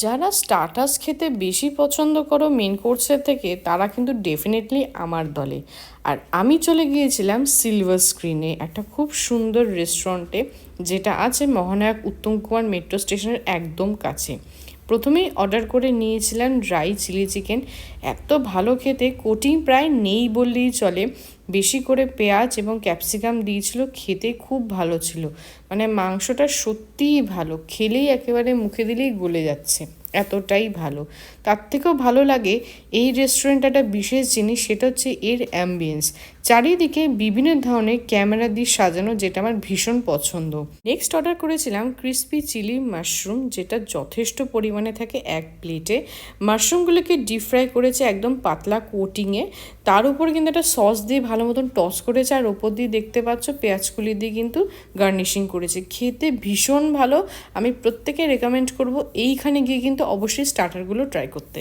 যারা স্টার্টার্স খেতে বেশি পছন্দ করো মেন কোর্সের থেকে তারা কিন্তু ডেফিনেটলি আমার দলে। আর আমি চলে গিয়েছিলাম সিলভার স্ক্রিনে, একটা খুব সুন্দর রেস্টুরেন্টে যেটা আছে মহানায়ক উত্তম কুমার মেট্রো স্টেশনের একদম কাছে। প্রথমেই অর্ডার করে নিয়েছিলাম ড্রাই চিলি চিকেন। এত ভালো খেতে, কোটিং প্রায় নেই বললেই চলে। বেশি করে পেঁয়াজ এবং ক্যাপসিকাম দিয়েছিল, খেতে খুব ভালো ছিল। মানে মাংসটা সত্যিই ভালো, খেলেই একেবারে মুখে দিলেই গলে যাচ্ছে, এতটাই ভালো। তার থেকেও ভালো লাগে এই রেস্টুরেন্টটা একটা বিশেষ জিনিস, সেটা হচ্ছে এর অ্যাম্বিয়েন্স। চারিদিকে বিভিন্ন ধরনের ক্যামেরা দিয়ে সাজানো, যেটা আমার ভীষণ পছন্দ। নেক্সট অর্ডার করেছিলাম ক্রিস্পি চিলি মাশরুম, যেটা যথেষ্ট পরিমাণে থাকে এক প্লেটে। মাশরুমগুলোকে ডিপ ফ্রাই করেছে একদম পাতলা কোটিংয়ে, তার উপর কিন্তু একটা সস দিয়ে ভালো মতন টস করেছে, আর ওপর দিয়ে দেখতে পাচ্ছ পেঁয়াজকুলি দিয়ে কিন্তু গার্নিশিং করেছে। খেতে ভীষণ ভালো। আমি প্রত্যেকে রেকমেন্ড করব এইখানে গিয়ে কিন্তু অবশ্যই স্টার্টারগুলো ট্রাই করতে।